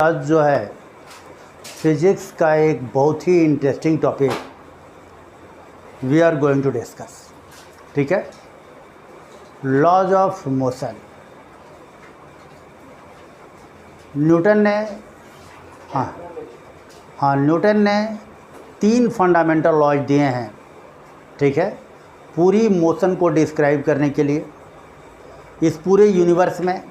आज जो है फिजिक्स का एक बहुत ही interesting topic we are going to discuss. ठीक है, लॉज ऑफ मोशन। न्यूटन ने न्यूटन ने 3 फंडामेंटल लॉज दिए हैं। ठीक है, पूरी मोशन को डिस्क्राइब करने के लिए। इस पूरे यूनिवर्स में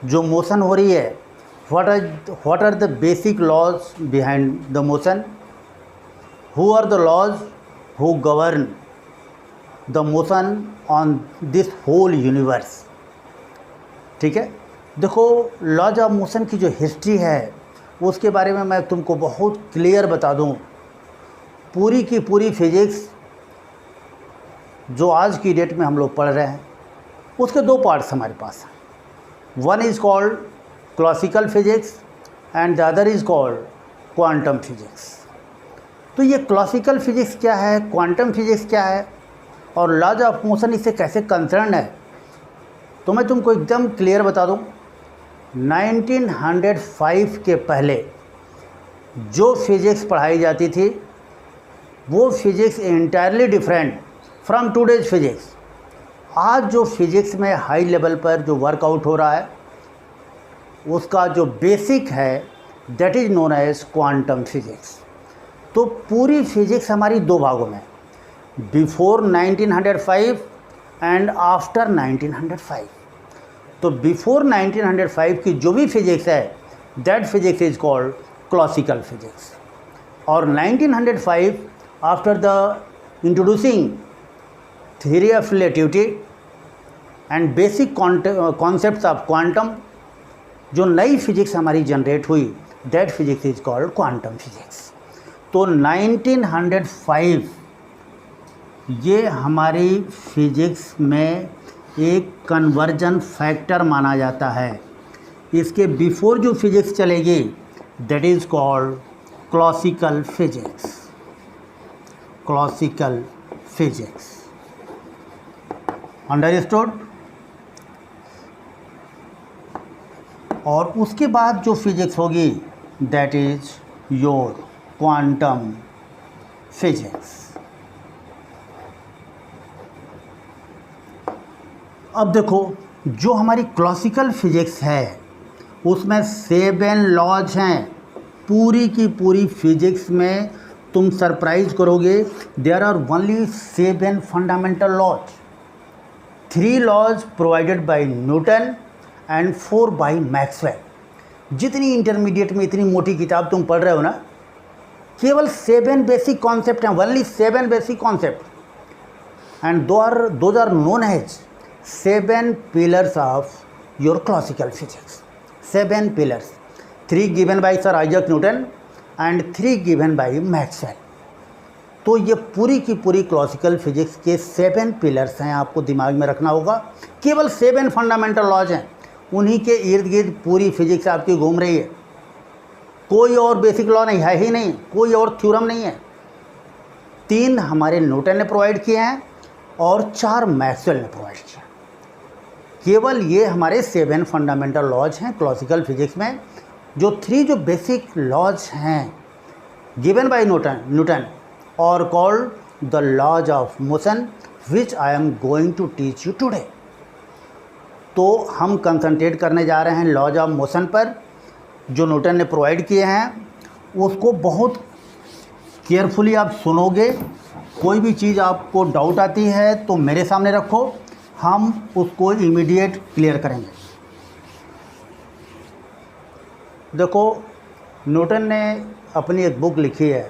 जो मोशन हो रही है, what are the basic laws behind the motion? Who are the laws who govern the motion on this whole universe? ठीक है, देखो लॉज ऑफ मोशन की जो हिस्ट्री है उसके बारे में मैं तुमको बहुत क्लियर बता दूं। पूरी की पूरी फिजिक्स जो आज की डेट में हम लोग पढ़ रहे हैं उसके 2 पार्ट्स हमारे पास हैं। One is called classical physics and the other is called quantum physics. तो ये क्लासिकल फिजिक्स क्या है, क्वांटम फिजिक्स क्या है और लॉज ऑफ मोशन इससे कैसे कंसर्न है, तो मैं तुमको एकदम क्लियर बता दूं। 1905 के पहले जो फिजिक्स पढ़ाई जाती थी वो physics entirely different from today's physics. आज जो फिजिक्स में हाई लेवल पर जो वर्कआउट हो रहा है उसका जो बेसिक है that is known as quantum physics. तो पूरी फिजिक्स हमारी 2 भागों में, बिफोर 1905 एंड आफ्टर 1905। तो बिफोर 1905 की जो भी फिजिक्स है that physics is called classical physics, और 1905 after the introducing theory of relativity and basic concepts of quantum, जो नई फिजिक्स हमारी जनरेट हुई that physics is called quantum physics. तो 1905 ये हमारी फिजिक्स में एक कन्वर्जन फैक्टर माना जाता है। इसके बिफोर जो फिजिक्स चलेगी that is called classical physics. Classical physics, understood. और उसके बाद जो फिजिक्स होगी that is your quantum physics. अब देखो जो हमारी क्लासिकल फिजिक्स है उसमें 7 लॉज हैं। पूरी की पूरी फिजिक्स में तुम सरप्राइज करोगे, there are only 7 fundamental laws. 3 laws provided by Newton and 4 by Maxwell. जितनी इंटरमीडिएट में इतनी मोटी किताब तुम पढ़ रहे हो ना, केवल 7 बेसिक कॉन्सेप्ट हैं, only 7 basic concept, and those are known as 7 pillars of your classical physics। 7 pillars, 3 given by Sir Isaac Newton and 3 given by Maxwell। तो ये पूरी की पूरी क्लासिकल फिजिक्स के 7 पिलर्स हैं, आपको दिमाग में रखना होगा। केवल 7 फंडामेंटल लॉज हैं, उन्हीं के इर्द गिर्द पूरी फिजिक्स आपकी घूम रही है। कोई और बेसिक लॉ नहीं है ही नहीं, कोई और थ्योरम नहीं है। 3 हमारे न्यूटन ने प्रोवाइड किए हैं और 4 मैक्सवेल ने प्रोवाइड किया। केवल ये हमारे 7 फंडामेंटल लॉज हैं क्लासिकल फिजिक्स में। जो 3 जो बेसिक लॉज हैं गिवन बाय न्यूटन और called the laws of motion which I am going to teach you today. तो हम कंसंट्रेट करने जा रहे हैं लॉज ऑफ मोशन पर जो न्यूटन ने प्रोवाइड किए हैं। उसको बहुत केयरफुली आप सुनोगे। कोई भी चीज़ आपको डाउट आती है तो मेरे सामने रखो, हम उसको इमीडिएट क्लियर करेंगे। देखो न्यूटन ने अपनी एक बुक लिखी है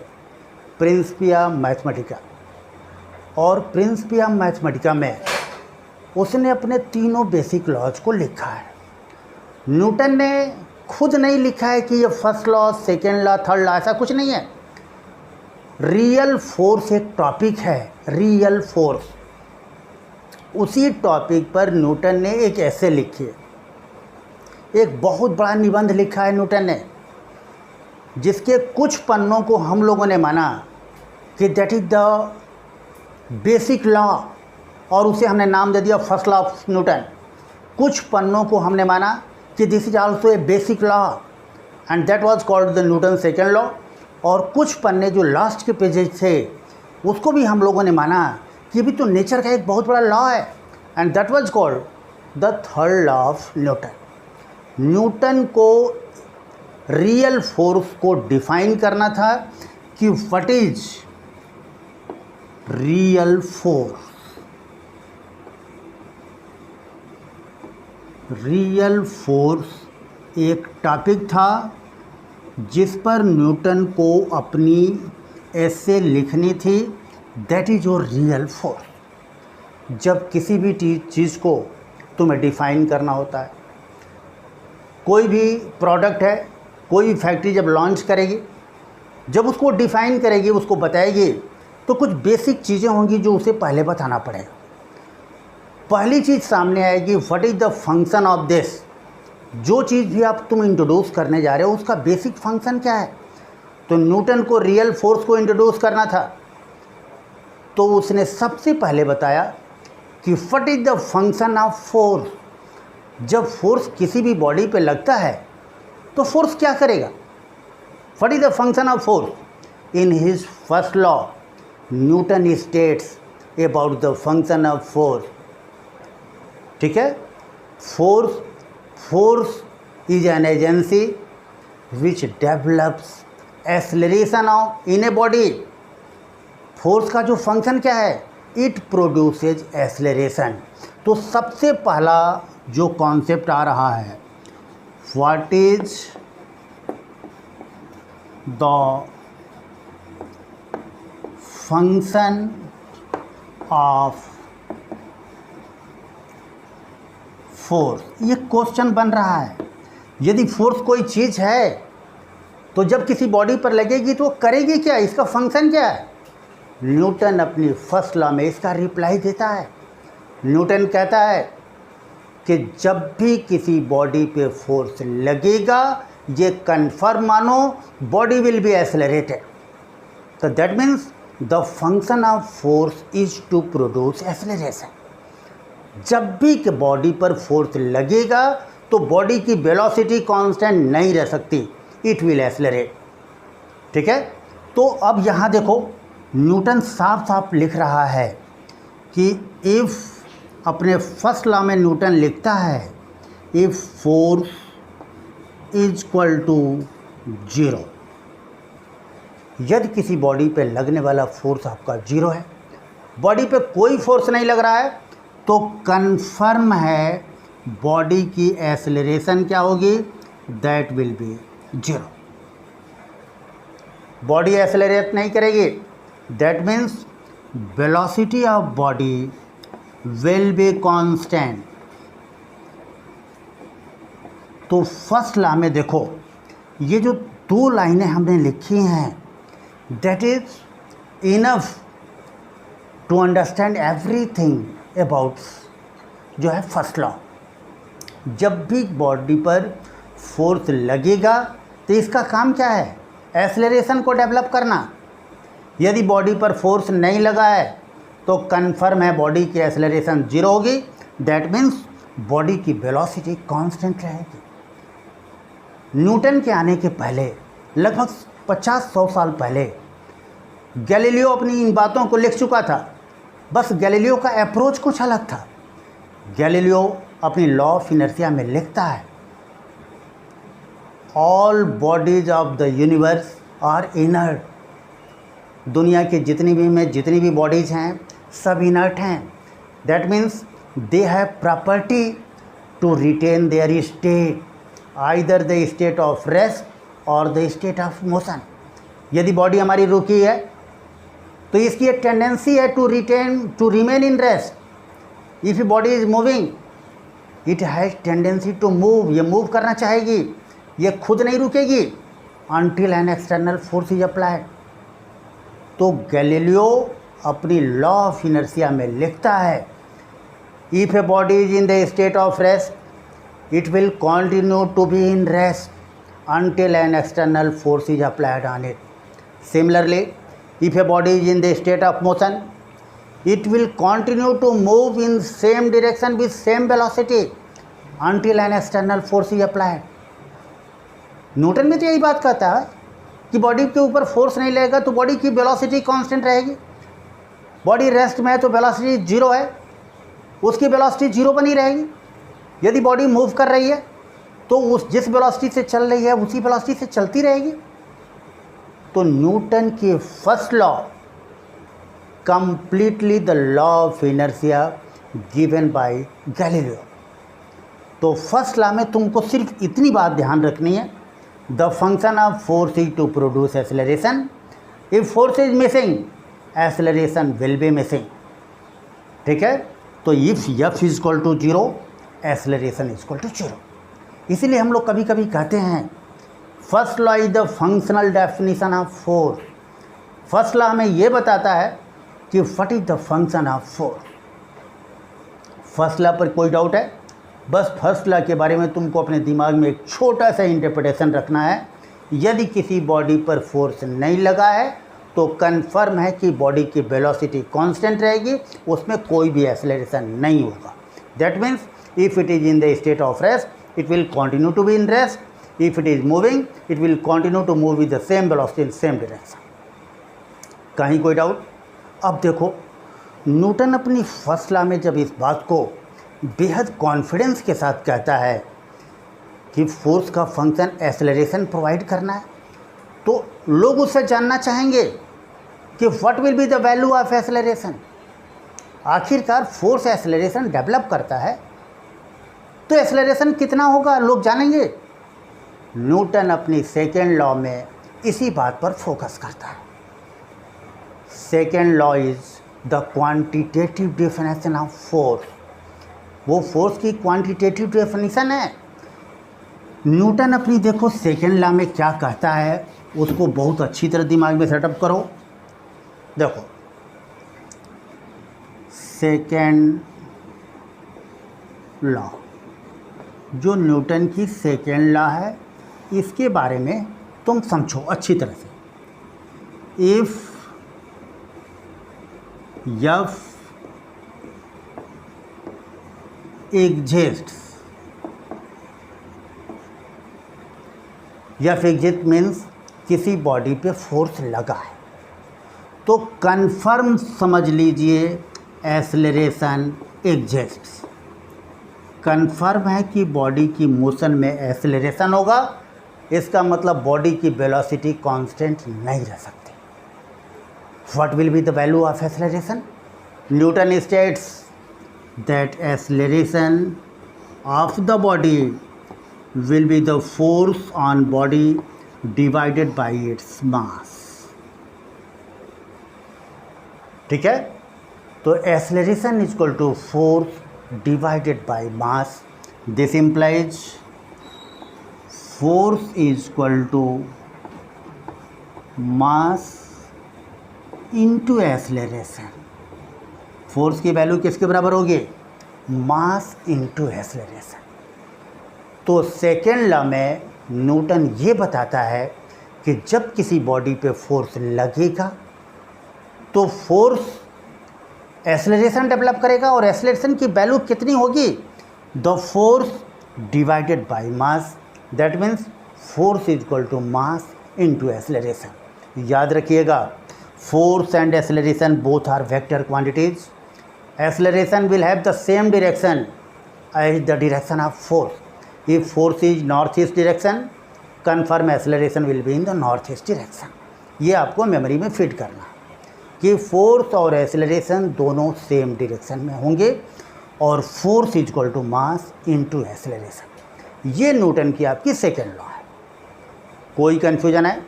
प्रिंसिपिया मैथमेटिका, और प्रिंसिपिया मैथमेटिका में उसने अपने 3 बेसिक लॉज को लिखा है। न्यूटन ने खुद नहीं लिखा है कि ये first law, second law, third law, ऐसा कुछ नहीं है। रियल फोर्स एक टॉपिक है, रियल फोर्स। उसी टॉपिक पर न्यूटन ने एक ऐसे लिखी है, एक बहुत बड़ा निबंध लिखा है न्यूटन ने, जिसके कुछ पन्नों को हम लोगों ने माना कि that is the basic law, और उसे हमने नाम दे दिया फर्स्ट लॉ ऑफ न्यूटन। कुछ पन्नों को हमने माना कि this is also a basic law, and that was called the Newton second law. और कुछ पन्ने जो लास्ट के पेजेज थे उसको भी हम लोगों ने माना कि भी तो नेचर का एक बहुत बड़ा लॉ है, and that was called the third law of Newton. Newton को रियल फोर्स को डिफाइन करना था कि what is real force. Real force एक टॉपिक था जिस पर न्यूटन को अपनी एसे लिखनी थी, that is your real force. जब किसी भी चीज़ को तुम्हें डिफाइन करना होता है, कोई भी प्रोडक्ट है, कोई भी फैक्ट्री जब लॉन्च करेगी, जब उसको डिफाइन करेगी, उसको बताएगी, तो कुछ बेसिक चीज़ें होंगी जो उसे पहले बताना पड़ेगा। पहली चीज़ सामने आएगी, what is the function of this. जो चीज़ भी आप तुम इंट्रोड्यूस करने जा रहे हो उसका बेसिक फंक्शन क्या है। तो न्यूटन को रियल फोर्स को इंट्रोड्यूस करना था, तो उसने सबसे पहले बताया कि what is the function of force. जब फोर्स किसी भी बॉडी पे लगता है तो फोर्स क्या करेगा, what is the function of force. In his first law Newton states about the function of force. ठीक है, force is an agency which develops acceleration of in a body. Force का जो फंक्शन क्या है, it produces acceleration. तो सबसे पहला जो कॉन्सेप्ट आ रहा है, what is the function of force. ये क्वेश्चन बन रहा है। यदि फोर्स कोई चीज़ है तो जब किसी बॉडी पर लगेगी तो करेगी क्या, इसका फंक्शन क्या है। न्यूटन अपनी फर्स्ट लॉ में इसका रिप्लाई देता है। न्यूटन कहता है कि जब भी किसी बॉडी पे फोर्स लगेगा, ये कन्फर्म मानो, बॉडी विल बी एक्सेलरेटेड। तो that means the function of force is to produce acceleration. जब भी कि बॉडी पर फोर्स लगेगा तो बॉडी की वेलोसिटी कांस्टेंट नहीं रह सकती, इट विल एक्सेलरेट। ठीक है, तो अब यहाँ देखो न्यूटन साफ साफ लिख रहा है कि इफ़, अपने फर्स्ट लॉ में न्यूटन लिखता है, if force is equal to 0। यदि किसी बॉडी पे लगने वाला फोर्स आपका 0 है, बॉडी पे कोई फोर्स नहीं लग रहा है, तो कन्फर्म है बॉडी की एक्सेलरेशन क्या होगी, that will be 0। Body accelerate नहीं करेगी, that means velocity of body will be constant. तो फर्स्ट लॉ में देखो ये जो 2 लाइनें हमने लिखी हैं, that is enough to understand everything about जो है फर्स्ट लॉ। जब भी बॉडी पर फोर्स लगेगा तो इसका काम क्या है, एक्सेलरेशन को डेवलप करना। यदि बॉडी पर फोर्स नहीं लगा है तो कन्फर्म है बॉडी की एक्सेलरेशन 0 होगी, दैट मीन्स बॉडी की वेलोसिटी कांस्टेंट रहेगी। न्यूटन के आने के पहले लगभग 50-100 साल पहले गैलीलियो अपनी इन बातों को लिख चुका था, बस गैलीलियो का अप्रोच कुछ अलग था। गैलीलियो अपनी लॉ ऑफ इनर्शिया में लिखता है, all bodies of the universe are inert. दुनिया के जितनी भी बॉडीज हैं सब इनर्ट हैं। That means they have property to retain their state, either the state of rest और द स्टेट ऑफ मोशन। यदि बॉडी हमारी रुकी है तो इसकी एक टेंडेंसी है to remain in rest. If body is moving it has tendency to move, ये मूव करना चाहेगी, ये खुद नहीं रुकेगी until an external force is applied. तो गैलीलियो अपनी लॉ ऑफ इनर्शिया में लिखता है, if a body is in the state of rest it will continue to be in rest until an external force is applied on it. Similarly, if a body is in the state of motion, it will continue to move in same direction with same velocity until an external force is applied. Newton में तो यही बात कहता है कि body के ऊपर force नहीं लगेगा तो बॉडी की वेलोसिटी कांस्टेंट रहेगी। बॉडी रेस्ट में है तो वेलोसिटी जीरो है, उसकी वेलोसिटी जीरो बनी रहेगी। यदि बॉडी मूव कर रही है तो उस जिस वेलोसिटी से चल रही है उसी वेलोसिटी से चलती रहेगी। तो न्यूटन के first law completely the law of inertia given by Galileo. तो फर्स्ट लॉ में तुमको सिर्फ इतनी बात ध्यान रखनी है, the function of force is to produce acceleration, if force is missing acceleration will be missing. ठीक है, तो if F is equal to zero acceleration is equal to zero. इसीलिए हम लोग कभी कभी कहते हैं first law is the functional definition of force. First law हमें ये बताता है कि what is the function of force. First law पर कोई डाउट है? बस फर्स्ट लॉ के बारे में तुमको अपने दिमाग में एक छोटा सा इंटरप्रिटेशन रखना है। यदि किसी बॉडी पर फोर्स नहीं लगा है तो कन्फर्म है कि बॉडी की वेलोसिटी कांस्टेंट रहेगी, उसमें कोई भी एक्सेलरेशन नहीं होगा। That means if it is in the state of rest it will continue to be in rest, if it is moving it will continue to move with the same velocity in same direction. कहीं कोई doubt? अब देखो, Newton अपनी first law में जब इस बात को बेहद कॉन्फिडेंस के साथ कहता है कि फोर्स का फंक्शन एक्सेलरेशन प्रोवाइड करना है, तो लोग उससे जानना चाहेंगे कि what will be the value of acceleration. आखिरकार फोर्स एक्सेलरेशन डेवलप करता है तो एक्सेलरेशन कितना होगा, लोग जानेंगे। न्यूटन अपनी सेकेंड लॉ में इसी बात पर फोकस करता है। Second law is the quantitative definition of force. वो फोर्स की क्वांटिटेटिव डेफिनेशन है। न्यूटन अपनी देखो सेकेंड लॉ में क्या कहता है, उसको बहुत अच्छी तरह दिमाग में सेटअप करो। देखो, सेकेंड लॉ, जो न्यूटन की सेकेंड लॉ है, इसके बारे में तुम समझो अच्छी तरह से। If F exists, F exist means किसी बॉडी पे फोर्स लगा है, तो कन्फर्म समझ लीजिए एक्सेलरेशन एग्जिस्ट्स। कन्फर्म है कि बॉडी की मोशन में एक्सेलरेशन होगा, इसका मतलब बॉडी की वेलोसिटी कांस्टेंट नहीं रह सकती। What will be the value of acceleration? Newton states that acceleration of the body will be the force on body divided by its mass। ठीक है, तो acceleration is equal to force divided by mass. This implies force is equal to mass into acceleration. Force की value किसके बराबर होगी? Mass into acceleration. तो second law में Newton ये बताता है कि जब किसी बॉडी पे फोर्स लगेगा तो फोर्स एक्सेलरेशन डेवलप करेगा, और एक्सेलरेशन की वैल्यू कितनी होगी? The force divided by mass. That means force is equal to mass into acceleration. याद रखिएगा, force and acceleration both are vector quantities. Acceleration will have the same direction as the direction of force. If force is north east direction, confirm acceleration will be in the north east direction। ये आपको memory में fit करना है कि force और acceleration दोनों same direction में होंगे, और force is equal to mass into acceleration. ये न्यूटन की आपकी सेकेंड लॉ है। कोई कन्फ्यूजन है?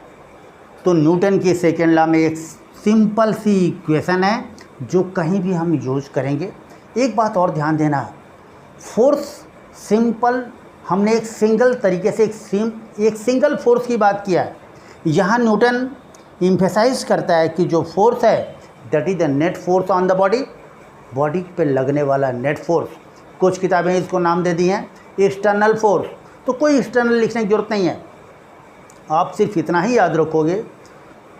तो न्यूटन की सेकेंड लॉ में एक सिंपल सी इक्वेशन है जो कहीं भी हम यूज करेंगे। एक बात और ध्यान देना, फोर्स सिंपल, हमने एक सिंगल तरीके से एक सिंगल फोर्स की बात किया है। यहाँ न्यूटन इम्फेसाइज करता है कि जो फोर्स है that is the net force on the body. Body पे लगने वाला नेट फोर्स, कुछ किताबें इसको नाम दे दी हैं एक्सटर्नल फोर्स, तो कोई एक्सटर्नल लिखने की जरूरत नहीं है। आप सिर्फ इतना ही याद रखोगे,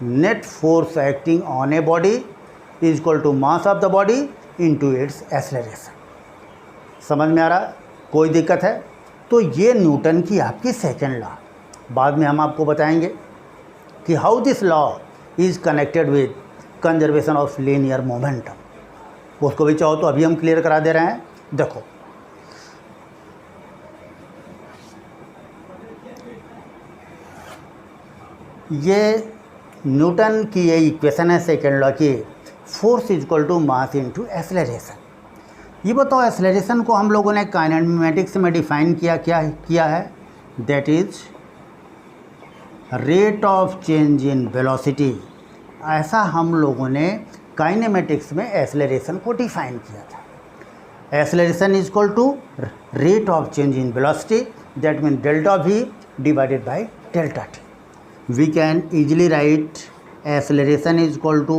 net force acting on a body is equal to mass of the body into its acceleration. समझ में आ रहा? कोई दिक्कत है? तो ये न्यूटन की आपकी सेकेंड लॉ। बाद में हम आपको बताएंगे कि how this law is connected with conservation of linear momentum. उसको भी चाहो तो अभी हम क्लियर करा दे रहे हैं। देखो, ये न्यूटन की ये इक्वेशन है सेकेंड लॉ की, force is equal to mass into acceleration. ये बताओ एक्सेलरेशन को हम लोगों ने काइनेमेटिक्स में डिफाइन किया है that is rate of change in velocity. ऐसा हम लोगों ने काइनेमेटिक्स में एक्सेलरेशन को डिफाइन किया था। Acceleration is equal to rate of change in velocity, that mean delta v divided by delta t। We can easily write acceleration is equal to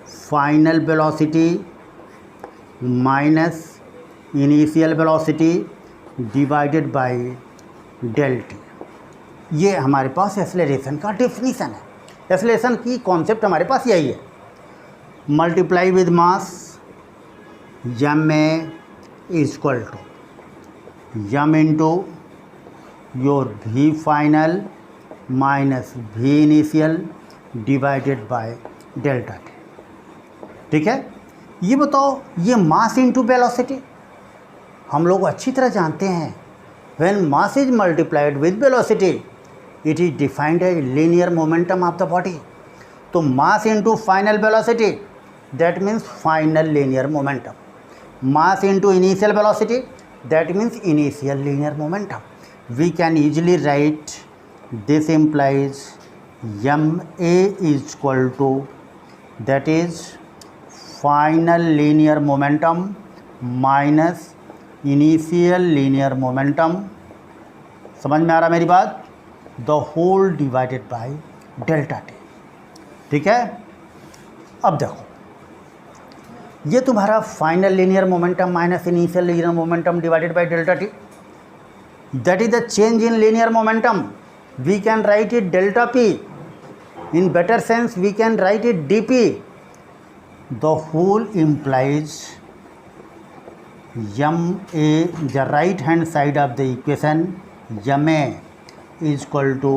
final velocity minus initial velocity divided by del t। ये हमारे पास acceleration का definition है। एक्सेलरेशन की concept हमारे पास यही है, multiply with mass M A is equal to M into your V final minus V initial divided by delta T. ठीक है, ये बताओ ये मास इनटू वेलोसिटी हम लोग अच्छी तरह जानते हैं। When mass is multiplied with velocity it is defined as linear momentum of the body. तो mass into final velocity that means final linear momentum, mass into initial velocity that means initial linear momentum. We can easily write this implies ma is equal to that is final linear momentum minus initial linear momentum। समझ में आ रहा मेरी बात? the whole divided by delta t। ठीक है, अब देखो ये तुम्हारा final linear momentum minus initial linear momentum divided by delta T, that is the change in linear momentum. We can write it delta p. In better sense, we can write it dp. The whole implies ma, the right hand side of the equation, ma is equal to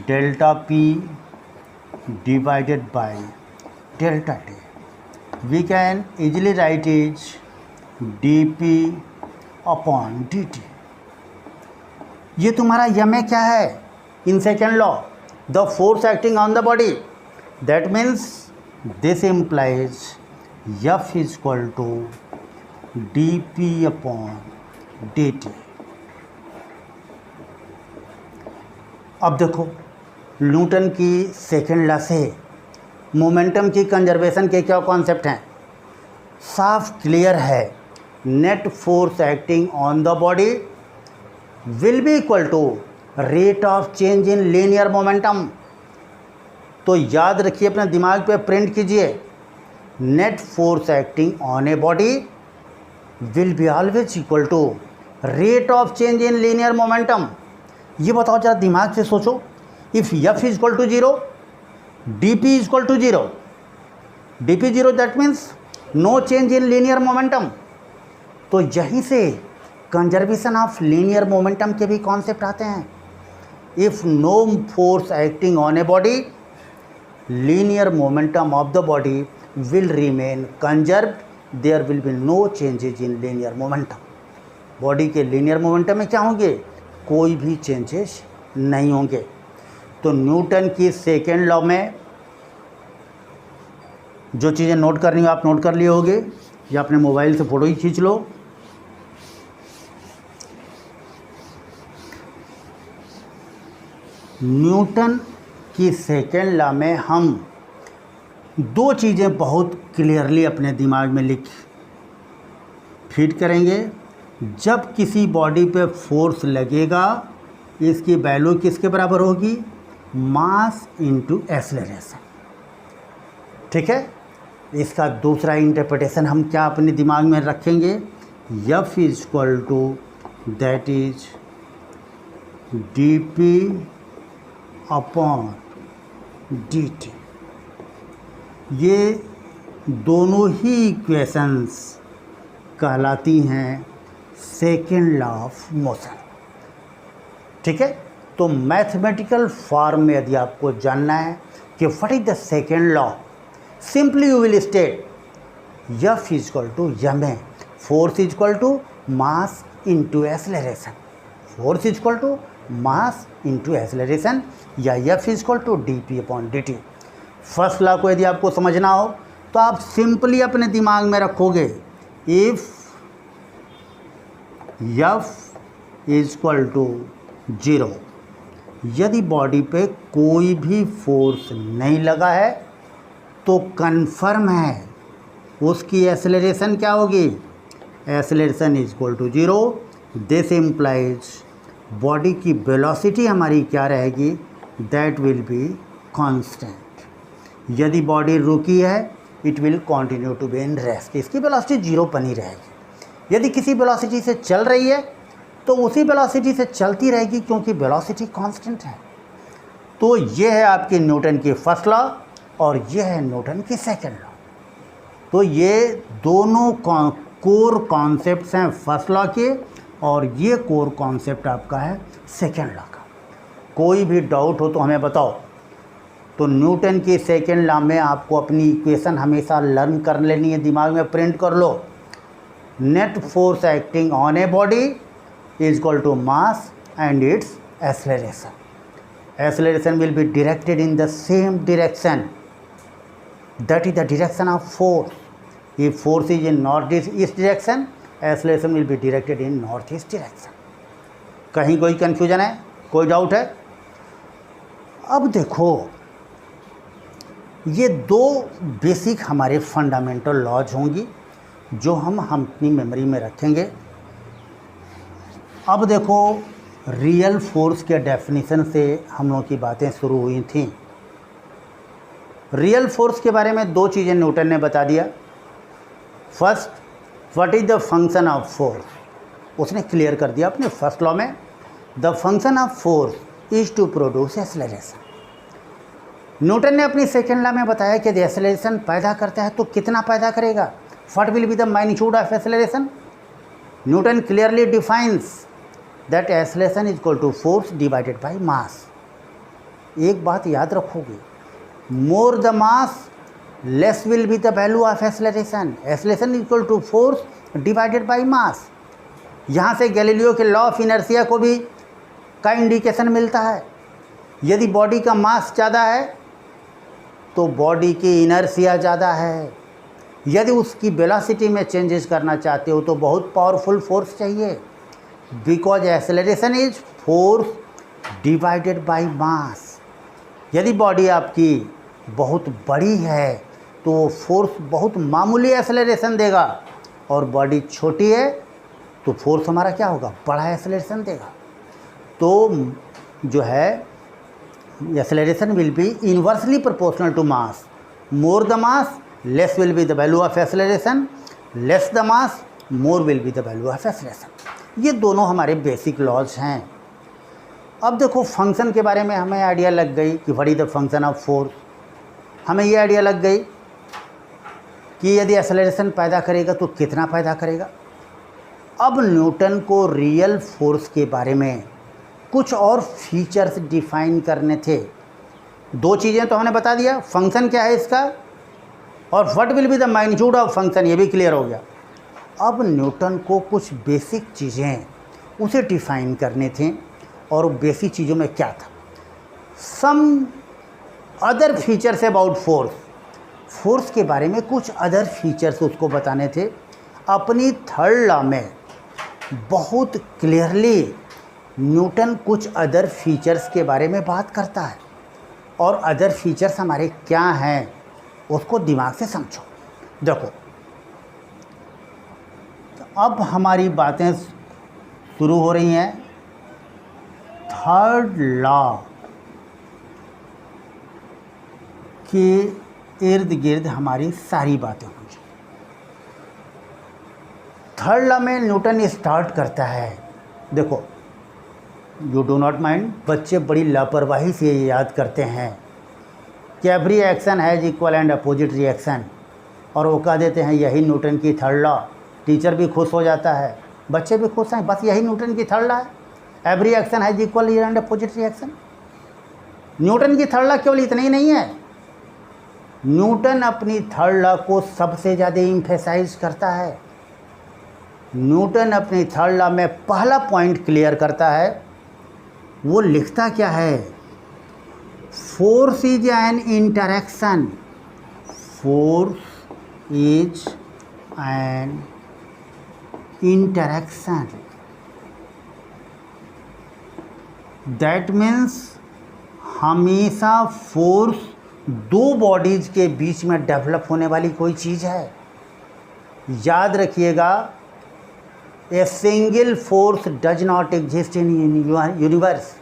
delta p divided by delta t. We can easily write it dp upon dt। ये तुम्हारा M क्या है in second law? The force acting on the body, that means this implies F is equal to D P upon D T. अब देखो Newton की second law से momentum की conservation के क्या कॉन्सेप्ट हैं, साफ क्लियर है। Net force acting on the body will be equal to rate of change in linear momentum. तो याद रखिए, अपने दिमाग पे प्रिंट कीजिए, net force acting on a body will be always equal to rate of change in linear momentum. ये बताओ जरा दिमाग से सोचो, if F is equal to 0, D P is equal to 0, D P 0 that means no change in linear momentum. तो यहीं से conservation of linear momentum के भी कॉन्सेप्ट आते हैं। If no force acting on a body linear momentum of the body will remain conserved, there will be no changes in linear momentum. Body के linear momentum में क्या होंगे? कोई भी चेंजेस नहीं होंगे। तो न्यूटन की सेकेंड लॉ में जो चीज़ें नोट करनी हो आप नोट कर लिए होंगे, या अपने मोबाइल से फ़ोटो ही खींच लो। न्यूटन की सेकेंड लॉ में हम दो चीज़ें बहुत क्लियरली अपने दिमाग में लिख फिट करेंगे। जब किसी बॉडी पे फोर्स लगेगा इसकी वैल्यू किसके बराबर होगी? Mass into acceleration. ठीक है, इसका दूसरा इंटरप्रिटेशन हम क्या अपने दिमाग में रखेंगे? F is equal to that is D P upon D T. ये दोनों ही इक्वेशंस कहलाती हैं सेकेंड लॉ ऑफ मोशन। ठीक है, तो मैथमेटिकल फॉर्म में यदि आपको जानना है कि what is the second law, simply you will state F is equal to ma, force is equal to mass into acceleration, force is equal to mass into acceleration, या F is equal to dp/dt। First law को यदि आपको समझना हो तो आप simply अपने दिमाग में रखोगे इफ F इजक्वल टू 0, यदि बॉडी पे कोई भी फोर्स नहीं लगा है तो कन्फर्म है उसकी एक्सेलरेशन क्या होगी, acceleration is equal to 0। This implies body की वेलोसिटी हमारी क्या रहेगी, दैट विल बी कांस्टेंट। यदि बॉडी रुकी है it will continue to be in rest, इसकी वेलोसिटी 0 बनी रहेगी। यदि किसी वेलोसिटी से चल रही है तो उसी वेलोसिटी से चलती रहेगी क्योंकि वेलोसिटी कांस्टेंट है। तो ये है आपके न्यूटन की फर्स्ट लॉ और ये है न्यूटन की सेकंड लॉ। तो ये दोनों कोर कॉन्सेप्ट्स हैं फर्स्ट लॉ के और ये कोर कॉन्सेप्ट आपका है सेकंड लॉ का। कोई भी डाउट हो तो हमें बताओ। तो न्यूटन की सेकंड लॉ में आपको अपनी इक्वेशन हमेशा लर्न कर लेनी है, दिमाग में प्रिंट कर लो। Net force acting on a body is equal to mass and its acceleration. Acceleration will be directed in the same direction, that is the direction of force. If force is in northeast direction, acceleration will be directed in northeast direction. कहीं कोई confusion है, कोई doubt है? अब देखो ये दो basic हमारे फंडामेंटल लॉज होंगी जो हम अपनी मेमोरी में रखेंगे। अब देखो रियल फोर्स के डेफिनेशन से हम लोगों की बातें शुरू हुई थी। रियल फोर्स के बारे में दो चीज़ें न्यूटन ने बता दिया। First, what is the function of force, उसने क्लियर कर दिया अपने फर्स्ट लॉ में, the function of force is to produce acceleration. Newton ने अपनी सेकेंड लॉ में बताया कि एक्सेलरेशन पैदा करता है तो कितना पैदा करेगा, what will be the magnitude of acceleration. Newton clearly defines that acceleration is equal to force divided by mass। एक बात याद रखोगे, more the mass less will be the value of acceleration, acceleration is equal to force divided by mass। यहाँ से Galileo के law of inertia को भी का इंडिकेशन मिलता है। यदि बॉडी का मास ज़्यादा है तो बॉडी की इनर्शिया ज़्यादा है। यदि उसकी वेलोसिटी में चेंजेस करना चाहते हो तो बहुत पावरफुल फोर्स चाहिए, because acceleration is force divided by मास। यदि बॉडी आपकी बहुत बड़ी है तो फोर्स बहुत मामूली एक्सेलरेशन देगा, और बॉडी छोटी है तो फोर्स हमारा क्या होगा, बड़ा एक्सेलरेशन देगा। तो जो है acceleration will be inversely proportional to mass. More the mass less will be the value of acceleration, less the mass more will be the value of acceleration. ये दोनों हमारे बेसिक लॉज हैं। अब देखो फंक्शन के बारे में हमें आइडिया लग गई कि what is the function of force. हमें ये आइडिया लग गई कि यदि एक्सेलरेशन पैदा करेगा तो कितना पैदा करेगा। अब न्यूटन को रियल फोर्स के बारे में कुछ और फीचर्स डिफाइन करने थे। दो चीज़ें तो हमने बता दिया, फंक्शन क्या है इसका और what will be the magnitude of function, ये भी क्लियर हो गया। अब न्यूटन को कुछ बेसिक चीज़ें उसे डिफाइन करने थे, और बेसिक चीज़ों में क्या था, some other features about force, force के बारे में कुछ अदर फीचर्स उसको बताने थे। अपनी थर्ड लॉ में बहुत क्लियरली न्यूटन कुछ अदर फीचर्स के बारे में बात करता है, और अदर फीचर्स हमारे क्या हैं उसको दिमाग से समझो। देखो अब हमारी बातें शुरू हो रही हैं थर्ड लॉ के इर्द गिर्द हमारी सारी बातें होंगी। थर्ड लॉ में न्यूटन स्टार्ट करता है, देखो यू डू नॉट माइंड, बच्चे बड़ी लापरवाही से ये याद करते हैं कि every action has equal and opposite reaction, और वो कह देते हैं यही न्यूटन की थर्ड लॉ। टीचर भी खुश हो जाता है, बच्चे भी खुश हैं, बस यही न्यूटन की थर्ड लॉ है। Every action has equal and opposite reaction. Newton की थर्ड लॉ केवल इतना ही नहीं है, न्यूटन अपनी थर्ड लॉ को सबसे ज़्यादा इम्फेसाइज करता है। न्यूटन अपनी थर्ड लॉ में पहला पॉइंट क्लियर करता है, वो लिखता क्या है, force is N interaction, force is N interaction. That means हमेशा फोर्स दो बॉडीज के बीच में डेवलप होने वाली कोई चीज़ है। याद रखिएगा, a single force does not exist in universe.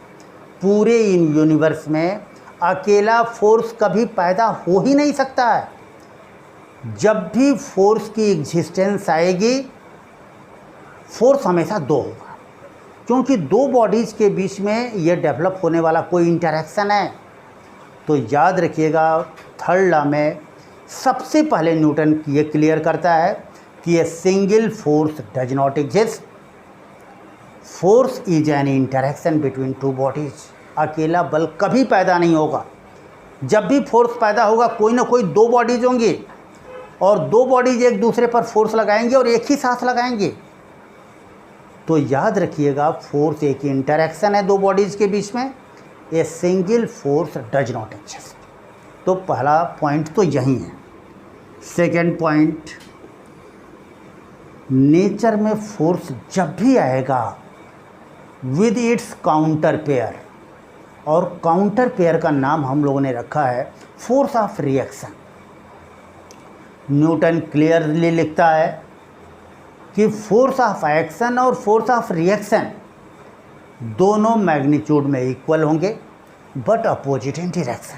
पूरे इन यूनिवर्स में अकेला फोर्स कभी पैदा हो ही नहीं सकता है। जब भी फोर्स की एग्जिस्टेंस आएगी, फोर्स हमेशा दो होगा, क्योंकि दो बॉडीज़ के बीच में ये डेवलप होने वाला कोई इंटरेक्शन है। तो याद रखिएगा, थर्ड लॉ में सबसे पहले न्यूटन ये क्लियर करता है कि a single force does not exist, force is N interaction between two bodies. अकेला बल कभी पैदा नहीं होगा। जब भी फोर्स पैदा होगा, कोई ना कोई दो बॉडीज होंगी, और दो बॉडीज एक दूसरे पर फोर्स लगाएंगे और एक ही साथ लगाएंगे। तो याद रखिएगा, फोर्स एक इंटरेक्शन है दो बॉडीज के बीच में। A single force does not exist. तो पहला पॉइंट तो यही है। सेकेंड पॉइंट, नेचर में फोर्स जब भी आएगा विद इट्स काउंटर पेयर, और काउंटर पेयर का नाम हम लोगों ने रखा है force of reaction. Newton clearly लिखता है कि फोर्स ऑफ एक्शन और फोर्स ऑफ रिएक्शन दोनों मैग्नीट्यूड में इक्वल होंगे, बट अपोजिट इन डायरेक्शन।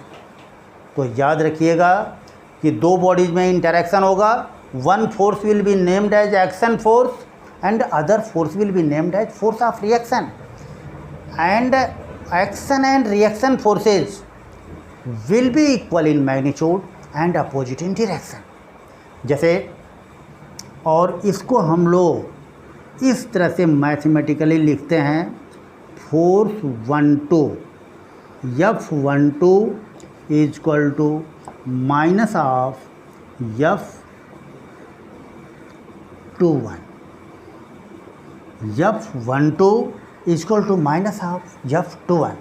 तो याद रखिएगा कि दो बॉडीज में इंटरेक्शन होगा, one force will be named as action force and other force will be named as force of reaction, and action and reaction forces will be equal in magnitude and opposite in direction. जैसे, और इसको हम लोग इस तरह से mathematically लिखते हैं, force 1-2 F12 is equal to minus of F21। F12 is equal to minus of F21।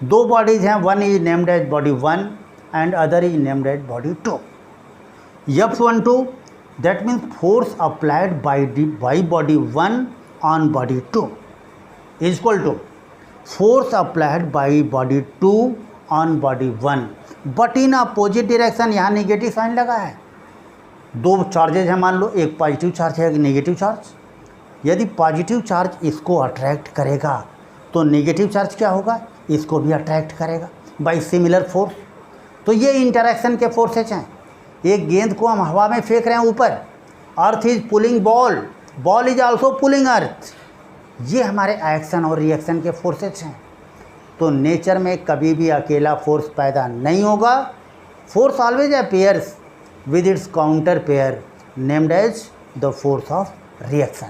दो बॉडीज हैं, one is named as body 1 and other is named as body 2। F12 that means force applied by body 1 on body 2 is equal to force applied by body 2 on body 1, but in opposite direction। यहाँ negative sign लगा है। दो charges हैं, मान लो, एक positive charge है, एक negative charge. यदि पॉजिटिव चार्ज इसको अट्रैक्ट करेगा तो नेगेटिव चार्ज क्या होगा, इसको भी अट्रैक्ट करेगा बाय सिमिलर फोर्स। तो ये इंटरेक्शन के फोर्सेज हैं। एक गेंद को हम हवा में फेंक रहे हैं ऊपर, earth is pulling ball, ball is also pulling earth. ये हमारे एक्शन और रिएक्शन के फोर्सेज हैं। तो नेचर में कभी भी अकेला फोर्स पैदा नहीं होगा। Force always appears with its counter pair named as the force of reaction.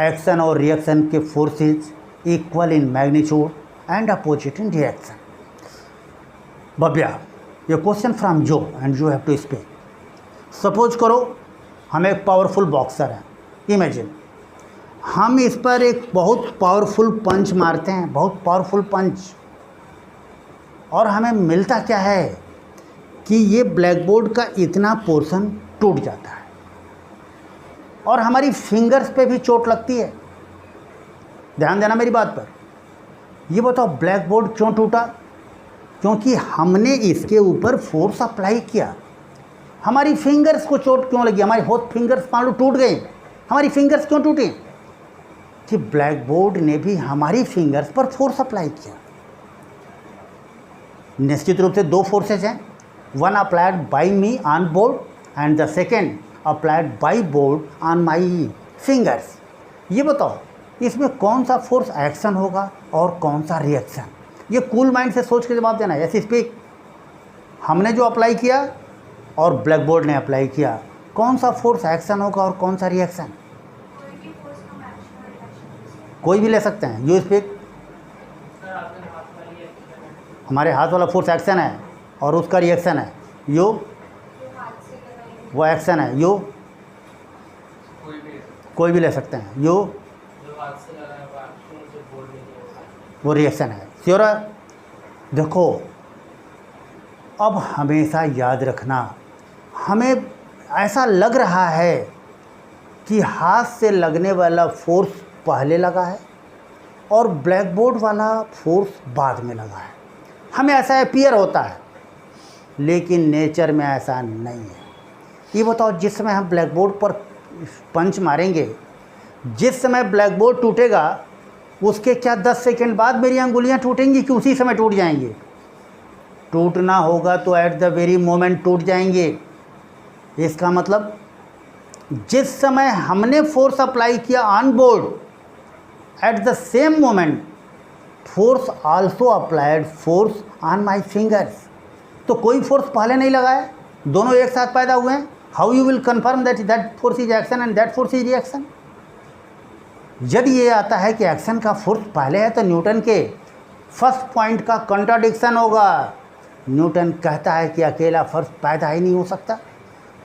Action और रिएक्शन के forces equal in magnitude and opposite in direction. Bhavya, ये क्वेश्चन फ्रॉम जो and you have to speak. Suppose करो हम एक powerful boxer हैं, imagine हम इस पर एक बहुत पावरफुल पंच मारते हैं, बहुत पावरफुल पंच, और हमें मिलता क्या है कि ये ब्लैक बोर्ड का इतना पोर्शन टूट जाता है और हमारी फिंगर्स पे भी चोट लगती है। ध्यान देना मेरी बात पर। ये बताओ ब्लैक बोर्ड क्यों टूटा? क्योंकि हमने इसके ऊपर फोर्स अप्लाई किया। हमारी फिंगर्स को चोट क्यों लगी? हमारी होथ फिंगर्स मान लो टूट गई, हमारी फिंगर्स क्यों टूटी? कि ब्लैक बोर्ड ने भी हमारी फिंगर्स पर फोर्स अप्लाई किया। निश्चित रूप से दो फोर्सेज हैं, one applied by me on board and the second applied by board on my fingers. ये बताओ इसमें कौन सा फोर्स एक्शन होगा और कौन सा रिएक्शन? ये कूल माइंड से सोच के जवाब देना है। Yes speak. हमने जो अप्लाई किया और ब्लैक बोर्ड ने अप्लाई किया, कौन सा फोर्स एक्शन होगा और कौन सा रिएक्शन? कोई भी ले सकते हैं। You speak. हमारे हाथ वाला फोर्स एक्शन है और उसका रिएक्शन है। यू, वो एक्शन है। यू, कोई भी ले सकते हैं। यू, वो रिएक्शन है। श्योर है? देखो, अब हमेशा याद रखना, हमें ऐसा लग रहा है कि हाथ से लगने वाला फोर्स पहले लगा है और ब्लैक बोर्ड वाला फोर्स बाद में लगा है, हमें ऐसा अपीयर होता है, लेकिन नेचर में ऐसा नहीं है। ये बताओ, जिस समय हम ब्लैक बोर्ड पर पंच मारेंगे, जिस समय ब्लैक बोर्ड टूटेगा उसके क्या 10 सेकंड बाद मेरी अंगुलियां टूटेंगी कि उसी समय टूट जाएंगी? टूटना होगा तो एट द वेरी मोमेंट टूट जाएंगे। इसका मतलब जिस समय हमने फोर्स अप्लाई किया on board, at the same moment force also applied force on my fingers. तो कोई फोर्स पहले नहीं लगा है, दोनों एक साथ पैदा हुए हैं। How you will confirm that force is action and that force is reaction? यदि ये आता है कि एक्शन का फोर्स पहले है तो न्यूटन के फर्स्ट पॉइंट का कॉन्ट्राडिक्शन होगा। न्यूटन कहता है कि अकेला फोर्स पैदा ही नहीं हो सकता,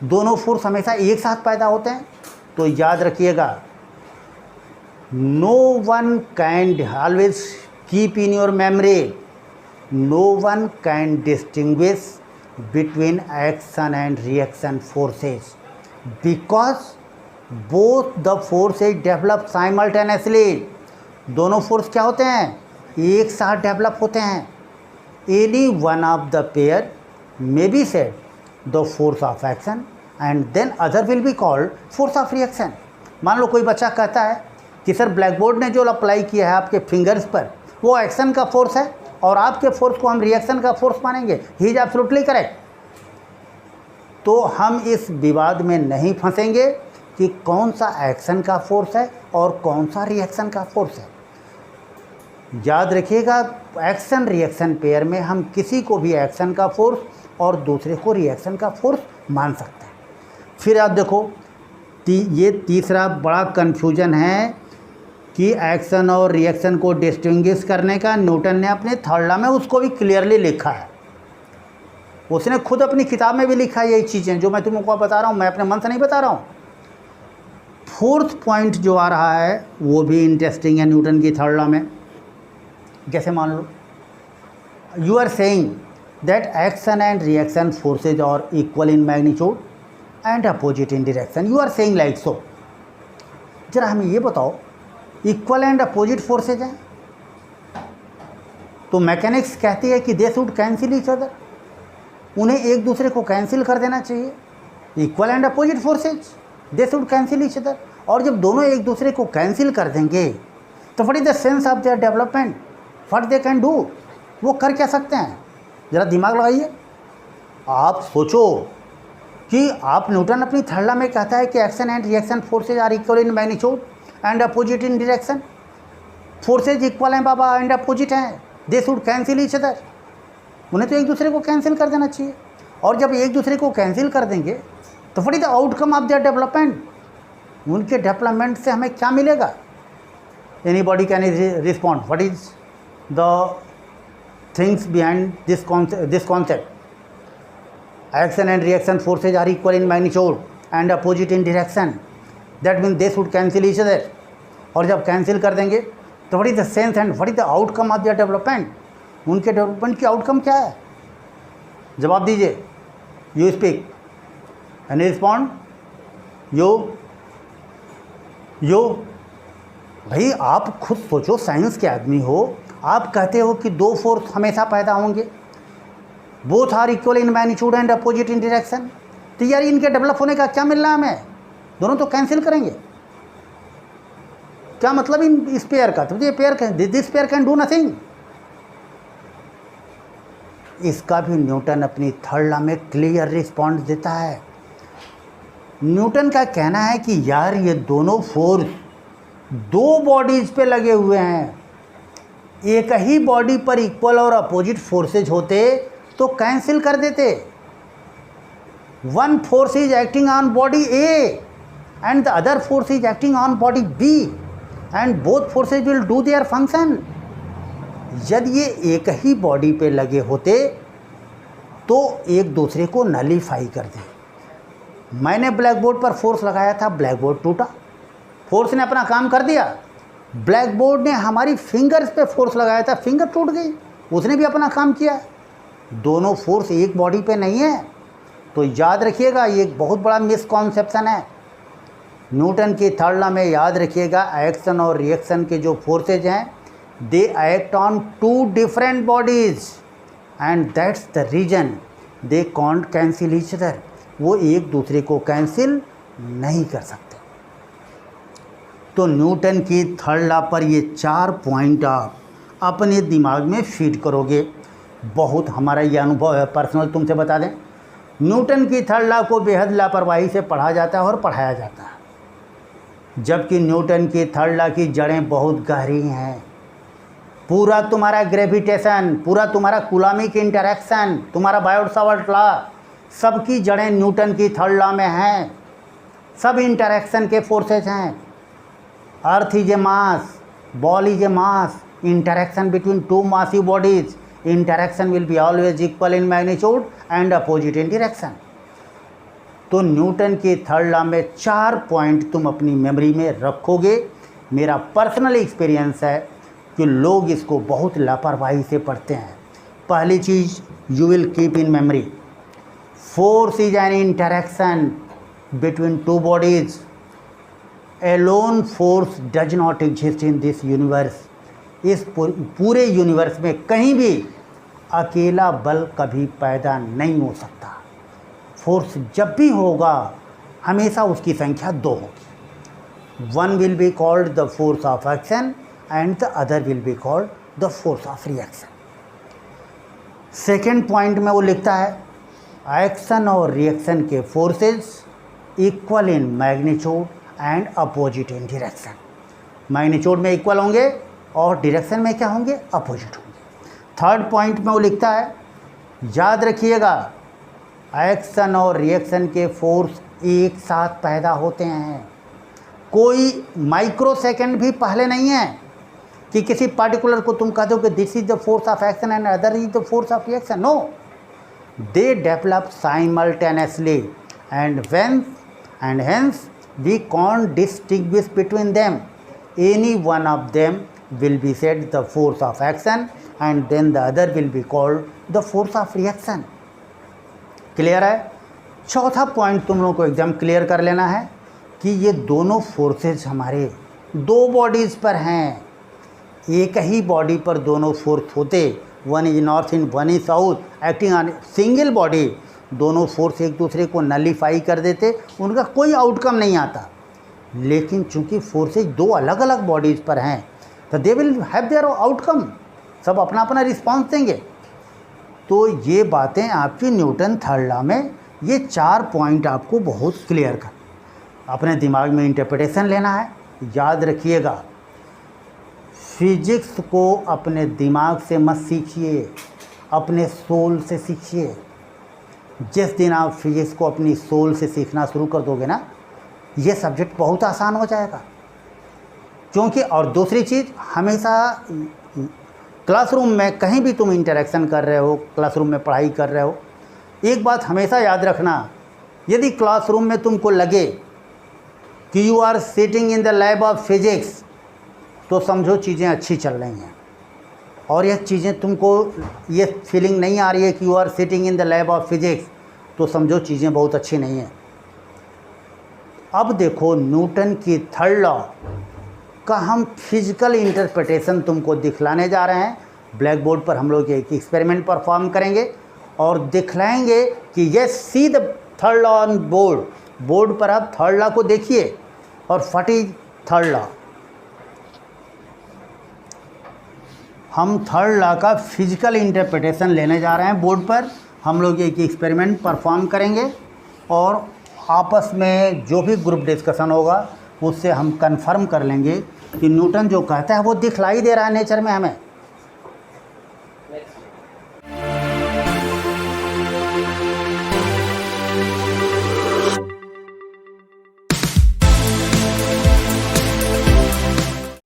दोनों फोर्स हमेशा एक साथ पैदा होते हैं। तो याद रखिएगा, no one can, always keep in your memory, no one can distinguish between action and reaction forces because both the forces develop simultaneously. दोनों फोर्स क्या होते हैं? एक साथ डेवलप होते हैं। Any one of the pair may be said the force of action and then other will be called force of reaction. मान लो कोई बच्चा कहता है कि सर ब्लैक बोर्ड ने जो अप्लाई किया है आपके फिंगर्स पर वो एक्शन का फोर्स है और आपके फोर्स को हम रिएक्शन का फोर्स मानेंगे। He is absolutely correct. तो हम इस विवाद में नहीं फंसेंगे कि कौन सा एक्शन का फोर्स है और कौन सा रिएक्शन का फोर्स है। याद रखिएगा, एक्शन रिएक्शन पेयर में हम किसी को भी एक्शन का फोर्स और दूसरे को रिएक्शन का फोर्स मान सकते हैं। फिर आप देखो, ये तीसरा बड़ा कन्फ्यूजन है कि एक्शन और रिएक्शन को डिस्टिंग्विश करने का न्यूटन ने अपने थर्ड लॉ में उसको भी क्लियरली लिखा है। उसने खुद अपनी किताब में भी लिखा है यही चीज़ें जो मैं तुमको बता रहा हूँ, मैं अपने मन से नहीं बता रहा हूँ। फोर्थ पॉइंट जो आ रहा है वो भी इंटरेस्टिंग है न्यूटन की थर्ड लॉ में। जैसे मान लो, you are saying that action and reaction forces are equal in magnitude and opposite in direction. You are saying like so. जरा हमें ये बताओ, इक्वल एंड अपोजिट फोर्सेज हैं तो मैकेनिक्स कहती है कि दे शुड कैंसिल ईच अदर, उन्हें एक दूसरे को कैंसिल कर देना चाहिए। Equal and opposite forces they should cancel each other. और जब दोनों एक दूसरे को कैंसिल कर देंगे तो what is the sense of their development, what they can do, वो कर क्या सकते हैं? ज़रा दिमाग लगाइए। आप सोचो कि आप न्यूटन अपनी थर्ड लॉ में कहता है कि action and reaction forces are equal in magnitude and opposite in direction. Forces equal हैं बाबा एंड अपोजिट हैं, they should cancel each other. उन्हें तो एक दूसरे को कैंसिल कर देना चाहिए। और जब एक दूसरे को कैंसिल कर देंगे तो what is the outcome of their development, उनके डेवलपमेंट से हमें क्या मिलेगा? Anybody can respond, what is the things behind this concept? Action and reaction forces are equal in magnitude and opposite in direction, that mean they should cancel each other. और जब cancel कर देंगे तो what is the sense and what is the outcome of their development, उनके development की outcome क्या है? जवाब दीजिए। You speak and respond. Yo भाई, आप खुद सोचो, साइंस के आदमी हो, आप कहते हो कि दो फोर्स हमेशा पैदा होंगे, both are equal in magnitude and opposite in direction. तो यार इनके डेवलप होने का क्या मिल रहा है हमें? दोनों तो कैंसिल करेंगे। क्या मतलब इन इस पेयर का? तो ये pair, this pair can do nothing. इसका भी न्यूटन अपनी थर्ड लॉ में क्लियर रिस्पॉन्स देता है। न्यूटन का कहना है कि यार ये दोनों फोर्स दो बॉडीज पे लगे हुए हैं, एक ही बॉडी पर इक्वल और अपोजिट फोर्सेज होते तो कैंसिल कर देते। One force is acting on body A and the other force is acting on body B. And both forces will do their function. यदि ये एक ही बॉडी पे लगे होते तो एक दूसरे को नलीफाई कर दे। मैंने ब्लैक बोर्ड पर फोर्स लगाया था, ब्लैक बोर्ड टूटा, फोर्स ने अपना काम कर दिया। ब्लैक बोर्ड ने हमारी फिंगर्स पे फोर्स लगाया था, फिंगर टूट गई, उसने भी अपना काम किया। दोनों फोर्स एक बॉडी पे नहीं है। तो याद रखिएगा, ये एक बहुत बड़ा मिसकॉन्सेप्शन है। न्यूटन की थर्ड लॉ में याद रखिएगा, एक्शन और रिएक्शन के जो फोर्सेज हैं, they act on two different bodies and that's the reason they can't cancel each other. वो एक दूसरे को कैंसिल नहीं कर सकते। तो न्यूटन की थर्ड लॉ पर ये 4 पॉइंट आप अपने दिमाग में फीड करोगे। बहुत हमारा ये अनुभव है, पर्सनल तुमसे बता दें, न्यूटन की थर्ड लॉ को बेहद लापरवाही से पढ़ा जाता है और पढ़ाया जाता है, जबकि न्यूटन की थर्ड लॉ की जड़ें बहुत गहरी हैं। पूरा तुम्हारा ग्रेविटेशन, पूरा तुम्हारा कूलॉमिक इंटरैक्शन, तुम्हारा बायोट-सावर्ट लॉ, सबकी जड़ें न्यूटन की थर्ड लॉ में हैं। सब इंटरैक्शन के फोर्सेस हैं। Earth is a mass, ball is a mass, interaction between two massive bodies, interaction will be always equal in magnitude and opposite in direction। तो Newton के थर्ड लॉ में 4 point तुम अपनी मेमोरी में रखोगे। मेरा पर्सनल एक्सपीरियंस है कि लोग इसको बहुत लापरवाही से पढ़ते हैं। पहली चीज़ you will keep in memory, force is an interaction between two bodies, alone force does not exist in this universe. इस पूरे यूनिवर्स में कहीं भी अकेला बल कभी पैदा नहीं हो सकता। फोर्स जब भी होगा हमेशा उसकी संख्या 2 होगी। One will be called the force of action and the other will be called the force of reaction. Second point में वो लिखता है, एक्शन और रिएक्शन के forces equal in magnitude and opposite in direction. Magnitude में equal होंगे और direction में क्या होंगे, अपोजिट होंगे। थर्ड पॉइंट में वो लिखता है, याद रखिएगा, एक्शन और रिएक्शन के फोर्स एक साथ पैदा होते हैं। कोई माइक्रो सेकेंड भी पहले नहीं है कि किसी पार्टिकुलर को तुम कह दो कि this is the force of action and other is the force of reaction. No, they develop simultaneously and hence we can't distinguish between them. Any one of them will be said the force of action and then the other will be called the force of reaction। Clear है। चौथा point तुम लोगों को एकदम clear कर लेना है कि ये दोनों फोर्सेस हमारे 2 बॉडीज़ पर हैं। एक ही बॉडी पर दोनों फोर्स होते, one is north and one is south, acting on single body, दोनों फोर्स एक दूसरे को नलीफाई कर देते, उनका कोई आउटकम नहीं आता। लेकिन चूंकि फोर्सेज 2 अलग अलग बॉडीज़ पर हैं तो they will have their outcome, सब अपना अपना रिस्पॉन्स देंगे। तो ये बातें आपकी न्यूटन थर्ड लॉ में, ये 4 पॉइंट आपको बहुत क्लियर कर अपने दिमाग में इंटरप्रिटेशन लेना है। याद रखिएगा, फिजिक्स को अपने दिमाग से मत सीखिए, अपने सोल से सीखिए। जिस दिन आप फिजिक्स को अपनी सोल से सीखना शुरू कर दोगे ना, ये सब्जेक्ट बहुत आसान हो जाएगा। क्योंकि और दूसरी चीज़, हमेशा क्लासरूम में कहीं भी तुम इंटरेक्शन कर रहे हो, क्लासरूम में पढ़ाई कर रहे हो, एक बात हमेशा याद रखना, यदि क्लासरूम में तुमको लगे कि you are sitting in the lab of physics, तो समझो चीज़ें अच्छी चल रही हैं। और यह चीज़ें तुमको ये फीलिंग नहीं आ रही है कि you are sitting in the lab of physics, तो समझो चीज़ें बहुत अच्छी नहीं हैं। अब देखो, न्यूटन की थर्ड लॉ का हम फिजिकल इंटरप्रिटेशन तुमको दिखलाने जा रहे हैं। ब्लैक बोर्ड पर हम लोग एक एक्सपेरिमेंट परफॉर्म करेंगे और दिखलाएंगे कि yes, see the third law on board. Board पर आप थर्ड लॉ को देखिए और फटी थर्ड लॉ। हम थर्ड लॉ का फिजिकल इंटरप्रिटेशन लेने जा रहे हैं। बोर्ड पर हम लोग एक एक्सपेरिमेंट परफॉर्म करेंगे और आपस में जो भी ग्रुप डिस्कशन होगा उससे हम कंफर्म कर लेंगे कि न्यूटन जो कहता है वो दिखलाई दे रहा है नेचर में हमें।